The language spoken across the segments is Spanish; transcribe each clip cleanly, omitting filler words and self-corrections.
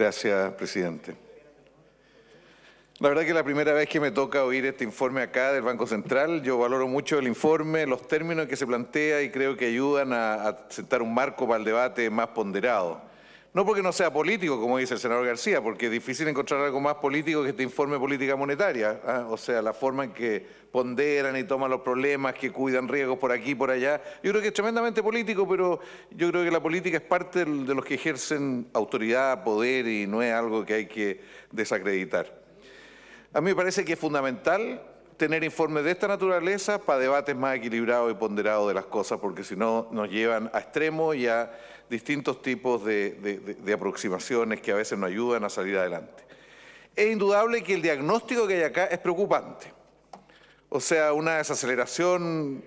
Gracias, presidente. La verdad que es la primera vez que me toca oír este informe acá del Banco Central. Yo valoro mucho el informe, los términos que se plantea y creo que ayudan a sentar un marco para el debate más ponderado. No porque no sea político, como dice el senador García, porque es difícil encontrar algo más político que este informe de política monetaria. O sea, la forma en que ponderan y toman los problemas, que cuidan riesgos por aquí y por allá. Yo creo que es tremendamente político, pero yo creo que la política es parte de los que ejercen autoridad, poder y no es algo que hay que desacreditar. A mí me parece que es fundamental tener informes de esta naturaleza para debates más equilibrados y ponderados de las cosas, porque si no nos llevan a extremos y a distintos tipos de aproximaciones que a veces nos ayudan a salir adelante. Es indudable que el diagnóstico que hay acá es preocupante. O sea, una desaceleración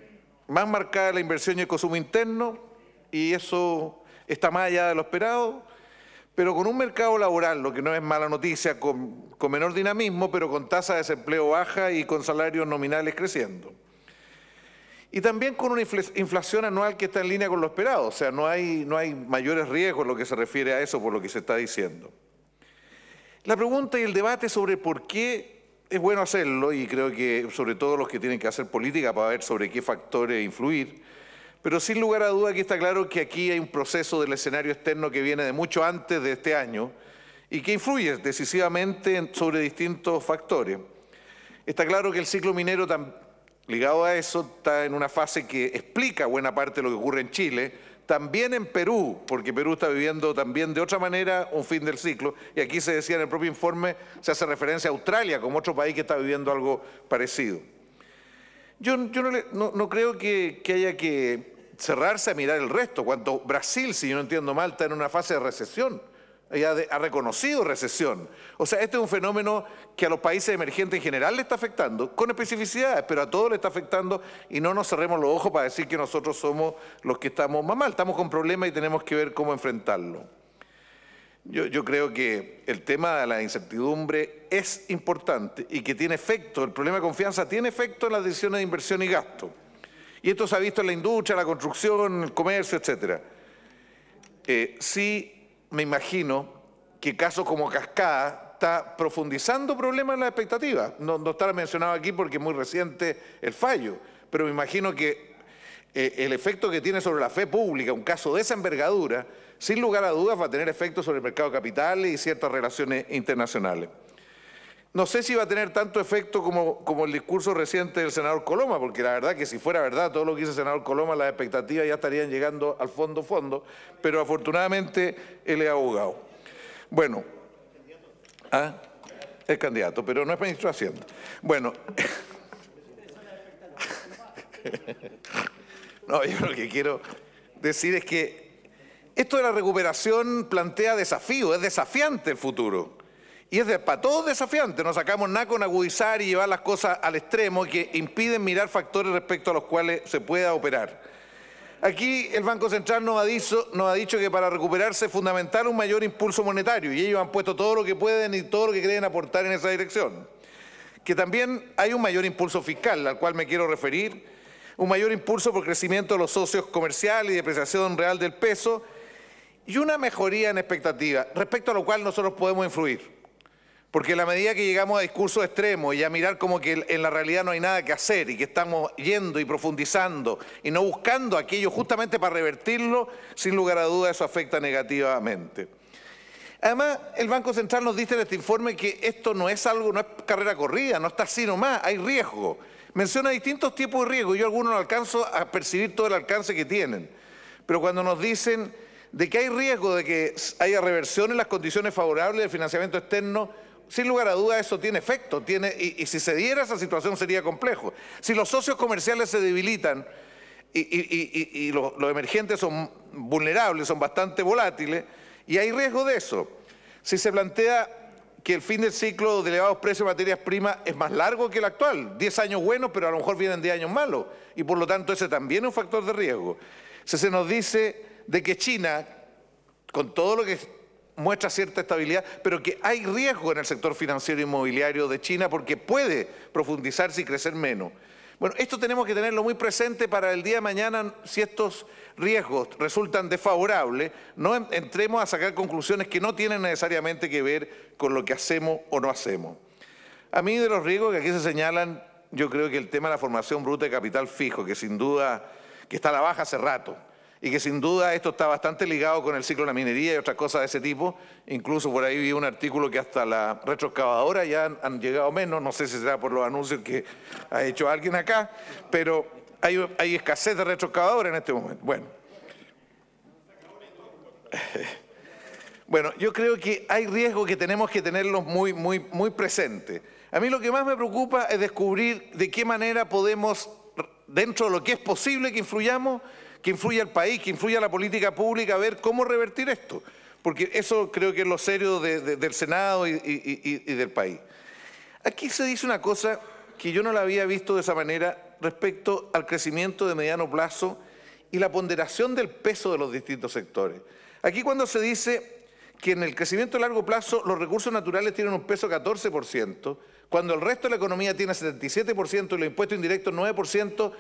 más marcada de la inversión y el consumo interno, y eso está más allá de lo esperado, pero con un mercado laboral, lo que no es mala noticia, con menor dinamismo, pero con tasa de desempleo baja y con salarios nominales creciendo. Y también con una inflación anual que está en línea con lo esperado, o sea, no hay mayores riesgos en lo que se refiere a eso por lo que se está diciendo. La pregunta y el debate sobre por qué es bueno hacerlo, y creo que sobre todo los que tienen que hacer política para ver sobre qué factores influir, pero sin lugar a duda que está claro que aquí hay un proceso del escenario externo que viene de mucho antes de este año y que influye decisivamente sobre distintos factores. Está claro que el ciclo minero ligado a eso está en una fase que explica buena parte de lo que ocurre en Chile, también en Perú, porque Perú está viviendo también de otra manera un fin del ciclo, y aquí se decía en el propio informe, se hace referencia a Australia como otro país que está viviendo algo parecido. Yo no creo que haya que cerrarse a mirar el resto, cuando Brasil, si yo no entiendo mal, está en una fase de recesión, ha reconocido recesión. O sea, este es un fenómeno que a los países emergentes en general le está afectando, con especificidades, pero a todos le está afectando y no nos cerremos los ojos para decir que nosotros somos los que estamos más mal, estamos con problemas y tenemos que ver cómo enfrentarlo. Yo creo que el tema de la incertidumbre es importante y que tiene efecto, el problema de confianza tiene efecto en las decisiones de inversión y gasto. Y esto se ha visto en la industria, la construcción, el comercio, etcétera. Sí me imagino que casos como Cascada está profundizando problemas en las expectativas. No está mencionado aquí porque es muy reciente el fallo, pero me imagino que el efecto que tiene sobre la fe pública, un caso de esa envergadura, sin lugar a dudas va a tener efectos sobre el mercado de capitales y ciertas relaciones internacionales. No sé si va a tener tanto efecto como el discurso reciente del senador Coloma, porque la verdad que si fuera verdad todo lo que dice el senador Coloma, las expectativas ya estarían llegando al fondo, pero afortunadamente él es abogado. Bueno, es candidato, pero no es ministro de Hacienda. Bueno, no, yo lo que quiero decir es que esto de la recuperación plantea desafíos, es desafiante el futuro. Y es para todos desafiante, no sacamos nada con agudizar y llevar las cosas al extremo que impiden mirar factores respecto a los cuales se pueda operar. Aquí el Banco Central nos ha dicho que para recuperarse es fundamental un mayor impulso monetario y ellos han puesto todo lo que pueden y todo lo que creen aportar en esa dirección. Que también hay un mayor impulso fiscal, al cual me quiero referir, un mayor impulso por crecimiento de los socios comerciales y depreciación real del peso y una mejoría en expectativa, respecto a lo cual nosotros podemos influir. Porque a la medida que llegamos a discursos extremos y a mirar como que en la realidad no hay nada que hacer y que estamos yendo y profundizando y no buscando aquello justamente para revertirlo, sin lugar a dudas eso afecta negativamente. Además, el Banco Central nos dice en este informe que esto no es carrera corrida, no está así nomás, hay riesgo. Menciona distintos tipos de riesgos, yo algunos no alcanzo a percibir todo el alcance que tienen. Pero cuando nos dicen de que hay riesgo de que haya reversión en las condiciones favorables del financiamiento externo, sin lugar a dudas eso tiene efecto, y si se diera esa situación sería complejo. Si los socios comerciales se debilitan y los emergentes son vulnerables, son bastante volátiles, y hay riesgo de eso. Si se plantea que el fin del ciclo de elevados precios de materias primas es más largo que el actual, 10 años buenos, pero a lo mejor vienen 10 años malos, y por lo tanto ese también es un factor de riesgo. Si se nos dice de que China, con todo lo que muestra cierta estabilidad, pero que hay riesgo en el sector financiero e inmobiliario de China porque puede profundizarse y crecer menos. Bueno, esto tenemos que tenerlo muy presente para el día de mañana. Si estos riesgos resultan desfavorables, no entremos a sacar conclusiones que no tienen necesariamente que ver con lo que hacemos o no hacemos. A mí, de los riesgos que aquí se señalan, yo creo que el tema de la formación bruta de capital fijo, que sin duda que está a la baja hace rato, y que sin duda esto está bastante ligado con el ciclo de la minería y otras cosas de ese tipo. Incluso por ahí vi un artículo que hasta la retroexcavadora ya han llegado menos, no sé si será por los anuncios que ha hecho alguien acá, pero hay escasez de retroexcavadora en este momento. Bueno, yo creo que hay riesgos que tenemos que tenerlos muy presentes. A mí lo que más me preocupa es descubrir de qué manera podemos, dentro de lo que es posible que influyamos, que influya el país, que influya la política pública, a ver cómo revertir esto. Porque eso creo que es lo serio del Senado y del país. Aquí se dice una cosa que yo no la había visto de esa manera respecto al crecimiento de mediano plazo y la ponderación del peso de los distintos sectores. Aquí cuando se dice que en el crecimiento de largo plazo los recursos naturales tienen un peso 14%, cuando el resto de la economía tiene 77% y los impuestos indirectos 9%,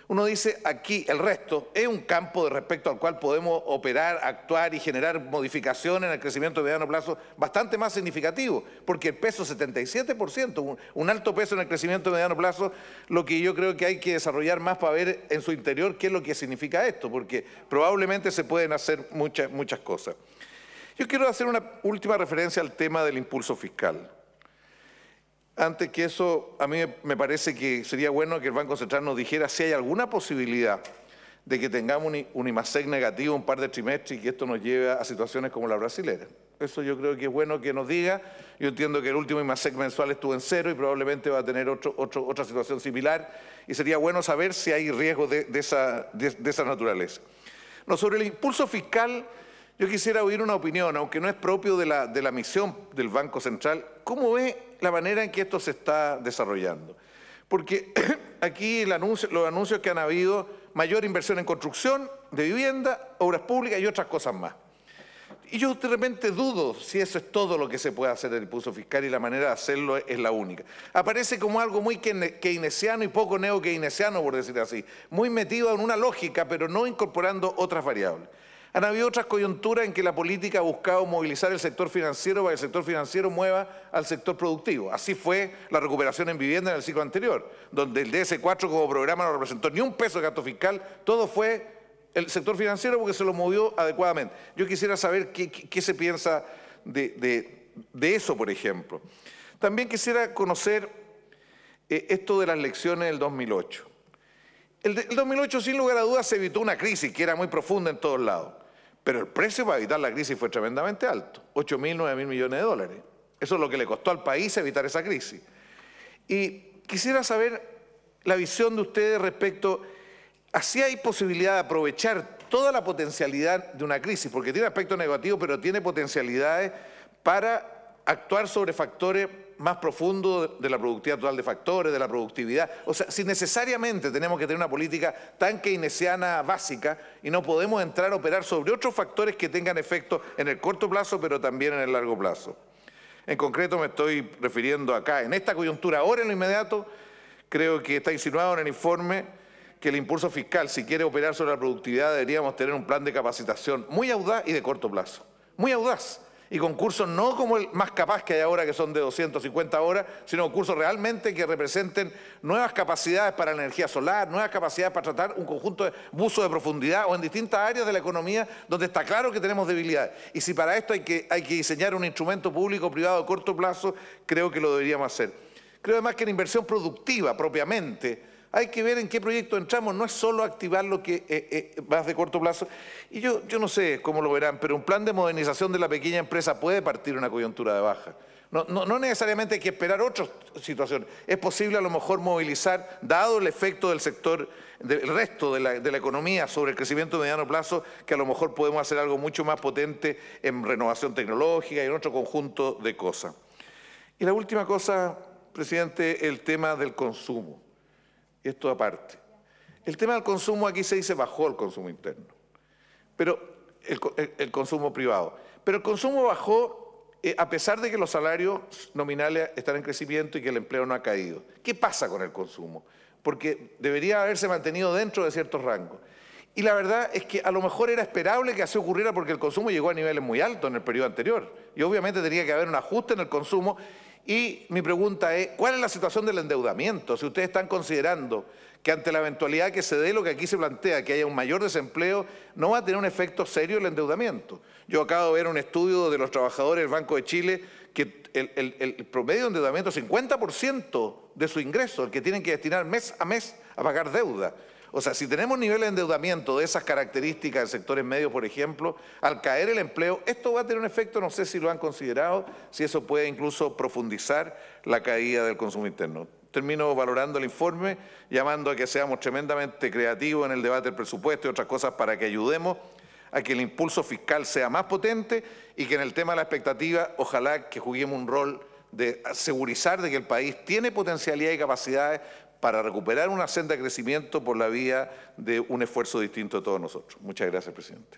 uno dice aquí el resto es un campo de respecto al cual podemos operar, actuar y generar modificaciones en el crecimiento de mediano plazo bastante más significativo, porque el peso 77%, un alto peso en el crecimiento de mediano plazo, lo que yo creo que hay que desarrollar más para ver en su interior qué es lo que significa esto, porque probablemente se pueden hacer muchas cosas. Yo quiero hacer una última referencia al tema del impulso fiscal. Antes que eso, a mí me parece que sería bueno que el Banco Central nos dijera si hay alguna posibilidad de que tengamos un IMASEC negativo un par de trimestres y que esto nos lleve a situaciones como la brasilera. Eso yo creo que es bueno que nos diga. Yo entiendo que el último IMASEC mensual estuvo en 0 y probablemente va a tener otra situación similar y sería bueno saber si hay riesgos de esa naturaleza. No, sobre el impulso fiscal, yo quisiera oír una opinión, aunque no es propio de la misión del Banco Central. ¿Cómo ve la manera en que esto se está desarrollando? Porque aquí los anuncios que han habido, mayor inversión en construcción, de vivienda, obras públicas y otras cosas más. Y yo de repente dudo si eso es todo lo que se puede hacer del impulso fiscal y la manera de hacerlo es la única. Aparece como algo muy keynesiano y poco neo-keynesiano, por decir así. Muy metido en una lógica, pero no incorporando otras variables. Han habido otras coyunturas en que la política ha buscado movilizar el sector financiero para que el sector financiero mueva al sector productivo. Así fue la recuperación en vivienda en el ciclo anterior, donde el DS4 como programa no representó ni un peso de gasto fiscal, todo fue el sector financiero porque se lo movió adecuadamente. Yo quisiera saber qué se piensa de eso, por ejemplo. También quisiera conocer esto de las elecciones del 2008. El 2008, sin lugar a dudas, se evitó una crisis que era muy profunda en todos lados. Pero el precio para evitar la crisis fue tremendamente alto, 8.000, 9.000 millones de dólares. Eso es lo que le costó al país evitar esa crisis. Y quisiera saber la visión de ustedes respecto a si hay posibilidad de aprovechar toda la potencialidad de una crisis, porque tiene aspectos negativos, pero tiene potencialidades para actuar sobre factores más profundos de la productividad total de factores, de la productividad. O sea, si necesariamente tenemos que tener una política tan keynesiana básica y no podemos entrar a operar sobre otros factores que tengan efecto en el corto plazo, pero también en el largo plazo. En concreto me estoy refiriendo acá, en esta coyuntura, ahora en lo inmediato, creo que está insinuado en el informe que el impulso fiscal, si quiere operar sobre la productividad, deberíamos tener un plan de capacitación muy audaz y de corto plazo. Muy audaz. Y con cursos no como el más capaz que hay ahora, que son de 250 horas, sino cursos realmente que representen nuevas capacidades para la energía solar, nuevas capacidades para tratar un conjunto de buzo de profundidad o en distintas áreas de la economía donde está claro que tenemos debilidades. Y si para esto hay que diseñar un instrumento público-privado de corto plazo, creo que lo deberíamos hacer. Creo además que en inversión productiva propiamente, hay que ver en qué proyecto entramos, no es solo activar lo que va de corto plazo. Y yo no sé cómo lo verán, pero un plan de modernización de la pequeña empresa puede partir de una coyuntura de baja. No necesariamente hay que esperar otras situaciones. Es posible a lo mejor movilizar, dado el efecto del sector, del resto de la economía sobre el crecimiento de mediano plazo, que a lo mejor podemos hacer algo mucho más potente en renovación tecnológica y en otro conjunto de cosas. Y la última cosa, presidente, el tema del consumo. Esto aparte. El tema del consumo, aquí se dice bajó el consumo interno, pero el consumo privado. Pero el consumo bajó a pesar de que los salarios nominales están en crecimiento y que el empleo no ha caído. ¿Qué pasa con el consumo? porque debería haberse mantenido dentro de ciertos rangos. Y la verdad es que a lo mejor era esperable que así ocurriera porque el consumo llegó a niveles muy altos en el periodo anterior. Y obviamente tenía que haber un ajuste en el consumo. Y mi pregunta es, ¿cuál es la situación del endeudamiento? Si ustedes están considerando que ante la eventualidad que se dé lo que aquí se plantea, que haya un mayor desempleo, no va a tener un efecto serio el endeudamiento. Yo acabo de ver un estudio de los trabajadores del Banco de Chile que el promedio de endeudamiento es 50% de su ingreso, el que tienen que destinar mes a mes a pagar deuda. O sea, si tenemos niveles de endeudamiento de esas características en sectores medios, por ejemplo, al caer el empleo, esto va a tener un efecto, no sé si lo han considerado, si eso puede incluso profundizar la caída del consumo interno. Termino valorando el informe, llamando a que seamos tremendamente creativos en el debate del presupuesto y otras cosas para que ayudemos a que el impulso fiscal sea más potente y que en el tema de la expectativa, ojalá que juguemos un rol de asegurizar de que el país tiene potencialidad y capacidades para recuperar una senda de crecimiento por la vía de un esfuerzo distinto de todos nosotros. Muchas gracias, presidente.